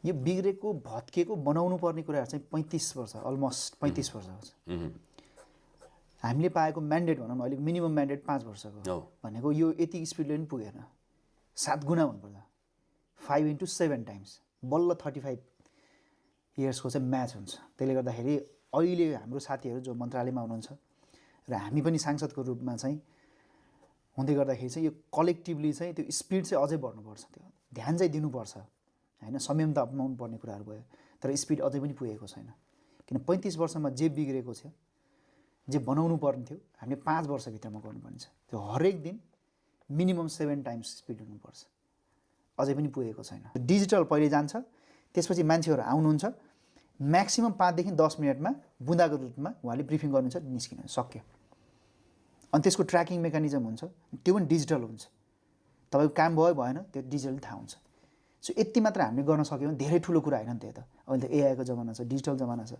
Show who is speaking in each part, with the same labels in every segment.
Speaker 1: यो बिग्रेको भत्केको बनाउनु पर्ने कुराहरू चाहिँ 35 वर्ष अलमोस्ट 35 वर्ष हुन्छ। हामीले पाएको म्यान्डेट भनौँ अलिक मिनिमम म्यान्डेट 5 वर्षको भनेको यो यति स्पिडले पनि पुगेन। 7 गुणा हुनुपर्छ, 5 into 7 टाइम्स, बल्ल 35 इयर्सको चाहिँ म्याच हुन्छ। त्यसले गर्दाखेरि अहिले हाम्रो साथीहरू जो मन्त्रालयमा हुनुहुन्छ र हामी पनि सांसदको रूपमा चाहिँ हुँदै गर्दाखेरि चाहिँ यो कलेक्टिभली चाहिँ त्यो स्पिड चाहिँ अझै बढ्नुपर्छ, त्यो ध्यान चाहिँ दिनुपर्छ होइन। संयम त अपनाउनु पर्ने कुराहरू भयो, तर स्पिड अझै पनि पुगेको छैन। किन 35 वर्षमा जे बिग्रेको थियो, जे बनाउनु पर्ने थियो, हामीले 5 वर्षभित्रमा गर्नुपर्ने छ। त्यो हरेक दिन मिनिमम 7 टाइम्स स्पिड हुनुपर्छ, अझै पनि पुगेको छैन। डिजिटल पहिले जान्छ, त्यसपछि मान्छेहरू आउनुहुन्छ, म्याक्सिमम 5 देखि 10 मिनटमा बुँदाको रूपमा उहाँले ब्रिफिङ गर्नुहुन्छ, निस्किनु सक्यो। अनि त्यसको ट्र्याकिङ मेकानिजम हुन्छ, त्यो पनि डिजिटल हुन्छ। तपाईँको काम भयो भएन त्यो डिजिटली थाहा हुन्छ। सो यति मात्र हामीले गर्न सक्यौँ भने धेरै ठुलो कुरा होइन नि त्यो त। अहिले त एआईको जमाना छ, डिजिटल जमाना छ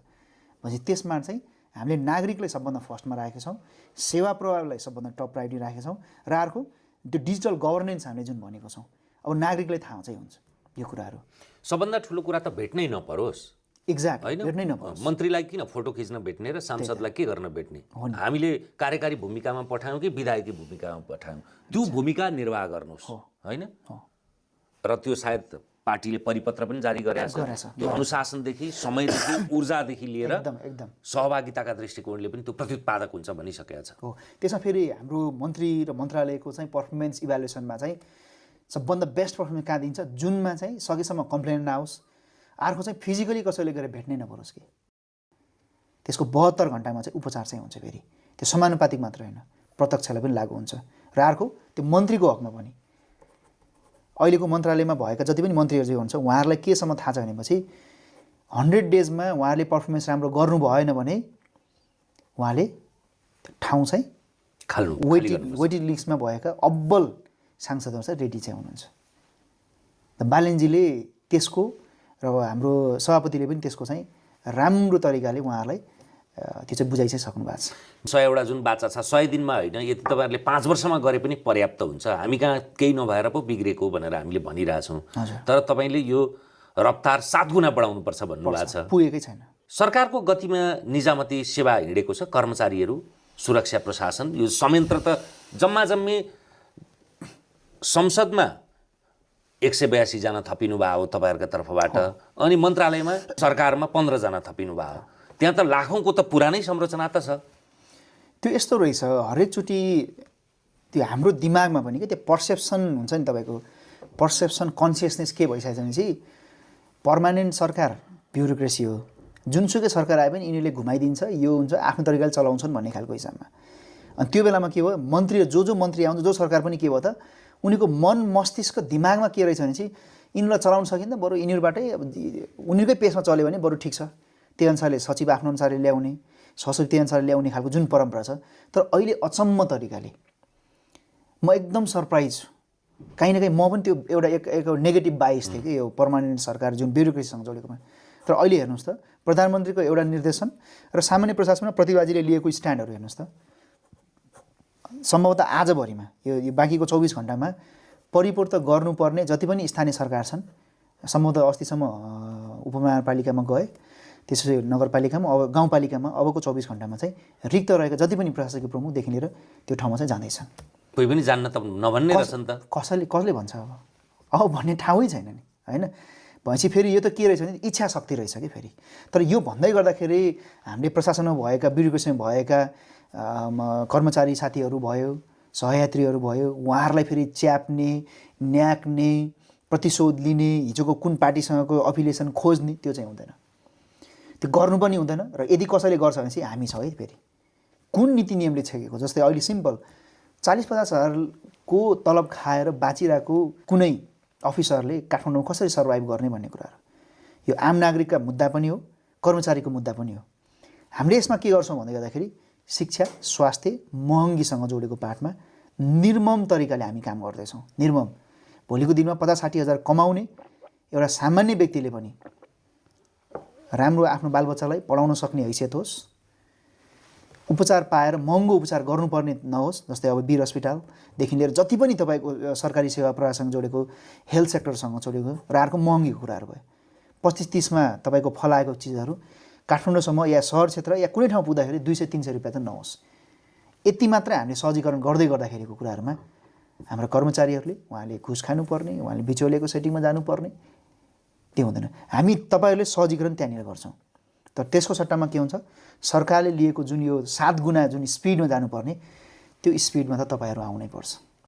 Speaker 1: भनेपछि त्यसमा चाहिँ हामीले नागरिकलाई सबभन्दा फर्स्टमा राखेका छौँ, सेवा प्रभावलाई सबभन्दा टप प्रायोरिटी राखेका छौँ, र अर्को त्यो डिजिटल गभर्नेन्स हामीले जुन भनेको छौँ, अब नागरिकलाई थाहा चाहिँ हुन्छ यो कुराहरू।
Speaker 2: सबभन्दा ठुलो कुरा त भेट्नै नपरोस्।
Speaker 1: एक्ज्याक्ट, भेट्नै नपरोस्।
Speaker 2: मन्त्रीलाई किन फोटो खिच्न भेट्ने र सांसदलाई के गर्न भेट्ने? हामीले कार्यकारी भूमिकामा पठायौँ कि विधायकी भूमिकामा पठायौँ, त्यो भूमिका निर्वाह गर्नुहोस् होइन। र त्यो सायद पार्टीले परिपत्र पनि जारी गरेको छ। त्यो अनुशासनदेखि, समयदेखि, ऊर्जादेखि लिएर
Speaker 1: एकदम
Speaker 2: सहभागिताका दृष्टिकोणले पनि त्यो प्रत्युत्पादक हुन्छ भनिसकेको छ।
Speaker 1: हो, त्यसमा फेरि हाम्रो मन्त्री र मन्त्रालयको चाहिँ पर्फर्मेन्स इभ्यालुएसनमा चाहिँ सबभन्दा बेस्ट पर्फर्मेन्स कहाँ दिन्छ, जुनमा चाहिँ सकेसम्म कम्प्लेन नआओस्, अर्को चाहिँ फिजिकली कसैले गएर भेट्नै नपरोस् कि। त्यसको 72 घन्टामा चाहिँ उपचार चाहिँ हुन्छ। फेरि त्यो समानुपातिक मात्र होइन, प्रत्यक्षलाई पनि लागु हुन्छ। र अर्को त्यो मन्त्रीको हकमा पनि, अहिलेको मन्त्रालयमा भएका जति पनि मन्त्रीहरू चाहिँ हुन्छ उहाँहरूलाई केसम्म थाहा छ भनेपछि 100 डेजमा उहाँहरूले पर्फर्मेन्स राम्रो गर्नु भएन भने उहाँले ठाउँ चाहिँ
Speaker 2: खाल्नु
Speaker 1: वेटिङ लिस्टमा भएका अब्बल सांसदहरू चाहिँ रेडी चाहिँ हुनुहुन्छ। त बालेनजीले त्यसको र हाम्रो सभापतिले पनि त्यसको चाहिँ राम्रो तरिकाले उहाँहरूलाई त्यो चाहिँ बुझाइ चाहिँ सक्नु भएको छ।
Speaker 2: 100 जुन बाचा छ 100 दिनमा होइन, यदि तपाईँहरूले 5 वर्षमा गरे पनि पर्याप्त हुन्छ। हामी कहाँ केही नभएर पो बिग्रेको भनेर हामीले भनिरहेछौँ, तर तपाईँले यो रफ्तार 7 गुणा बढाउनुपर्छ भन्नुभएको छ।
Speaker 1: पुगेकै छैन।
Speaker 2: सरकारको गतिमा निजामती सेवा हिँडेको छ, कर्मचारीहरू, सुरक्षा प्रशासन, यो संयन्त्र त जम्मा जम्मी संसदमा 182 जना थपिनु भयो तपाईँहरूको तर्फबाट, अनि मन्त्रालयमा सरकारमा 15 जना थपिनु भयो। त्यहाँ त लाखौँको त पुरानै संरचना त छ।
Speaker 1: त्यो यस्तो रहेछ, हरेकचोटि त्यो हाम्रो दिमागमा पनि के त्यो पर्सेप्सन हुन्छ नि, तपाईँको पर्सेप्सन कन्सियसनेस के भइसकेछ भनेपछि पर्मानेन्ट सरकार ब्युरोक्रेसी हो, जुनसुकै सरकार आए पनि यिनीहरूले घुमाइदिन्छ, यो हुन्छ, आफ्नो तरिकाले चलाउँछन् भन्ने खालको हिसाबमा। अनि त्यो बेलामा के भयो, मन्त्री जो मन्त्री आउँछ, जो सरकार पनि के भयो त, उनीको मन मस्तिष्क दिमागमा के रहेछ भनेपछि यिनीहरूलाई चलाउन सकिन्छ, बरु यिनीहरूबाटै उनीहरूकै पेसमा चल्यो भने बरु ठिक छ। त्यही अनुसारले सचिव आफ्नो अनुसारले ल्याउने, सचिव त्यही अनुसारले ल्याउने खालको जुन परम्परा छ। तर अहिले अचम्म तरिकाले म एकदम सरप्राइज छु, काहीँ न काहीँ म पनि त्यो एउटा नेगेटिभ बाइस थिएँ कि यो पर्मानेन्ट सरकार जुन ब्युरोक्रेसीसँग जोडेकोमा। तर अहिले हेर्नुहोस् त, प्रधानमन्त्रीको एउटा निर्देशन र सामान्य प्रशासनमा प्रतिवादीले लिएको स्ट्यान्डहरू हेर्नुहोस् त, सम्भवतः आजभरिमा यो बाँकीको 24 घन्टामा परिपूर्त गर्नुपर्ने जति पनि स्थानीय सरकार छन्, सम्भवतः अस्तिसम्म उपमहानगरपालिकामा गए, त्यसपछि नगरपालिकामा, अब गाउँपालिकामा अबको 24 घन्टामा चाहिँ रिक्त रहेका जति पनि प्रशासकीय प्रमुखदेखि लिएर त्यो ठाउँमा चाहिँ जाँदैछन्।
Speaker 2: कोही पनि जान्न त नभन्ने रहेछ नि त।
Speaker 1: कसले भन्छ अब भन्ने ठाउँै छैन नि होइन। भनेपछि फेरि यो त के रहेछ भने इच्छा शक्ति रहेछ कि फेरि। तर यो भन्दै गर्दाखेरि हामीले प्रशासनमा भएका, ब्युरोक्रेसीमा भएका कर्मचारी साथीहरू भयो, सहयात्रीहरू भयो, उहाँहरूलाई फेरि च्याप्ने, न्याक्ने, प्रतिशोध लिने, हिजोको कुन पार्टीसँगको अफिलिएसन खोज्ने, त्यो चाहिँ हुँदैन। त्यो गर्नु पनि हुँदैन। र यदि कसैले गर्छ भने चाहिँ हामी छौँ है। फेरि कुन नीति नियमले छेकेको, जस्तै अहिले सिम्पल 40-50 हजारको तलब खाएर बाँचिरहेको कुनै अफिसरले काठमाडौँमा कसरी सर्भाइभ गर्ने भन्ने कुराहरू, यो आम नागरिकका मुद्दा पनि हो, कर्मचारीको मुद्दा पनि हो। हामीले यसमा के गर्छौँ भन्दै गर्दाखेरि शिक्षा, स्वास्थ्य, महँगीसँग जोडेको पाठमा निर्मम तरिकाले हामी काम गर्दैछौँ। निर्मम। भोलिको दिनमा 50-60 हजार कमाउने एउटा सामान्य व्यक्तिले पनि राम्रो आफ्नो बालबच्चालाई पढाउन सक्ने हैसियत होस्, उपचार पाएर महँगो उपचार गर्नुपर्ने नहोस्। जस्तै अब वीर अस्पतालदेखि लिएर जति पनि तपाईँको सरकारी सेवा प्रशासनसँग जोडेको, हेल्थ सेक्टरसँग जोडेको र अर्को महँगीको कुराहरू भयो, 25-30मा तपाईँको फलाएको चिजहरू काठमाडौँसम्म या सहर क्षेत्र या कुनै ठाउँ पुग्दाखेरि 200-300 रुपियाँ त नहोस्। यति मात्रै हामीले सहजीकरण गर्दै गर्दाखेरिको कुराहरूमा हाम्रो कर्मचारीहरूले उहाँले घुस खानुपर्ने, उहाँले बिचौलियाको सेटिङमा जानुपर्ने त्यो हुँदैन। हामी तपाईँहरूले सहजीकरण त्यहाँनिर गर्छौँ। तर त्यसको सट्टामा के हुन्छ, सरकारले लिएको जुन यो 7 गुणा जुन स्पिडमा जानुपर्ने त्यो स्पिडमा त तपाईँहरू आउनै पर्छ।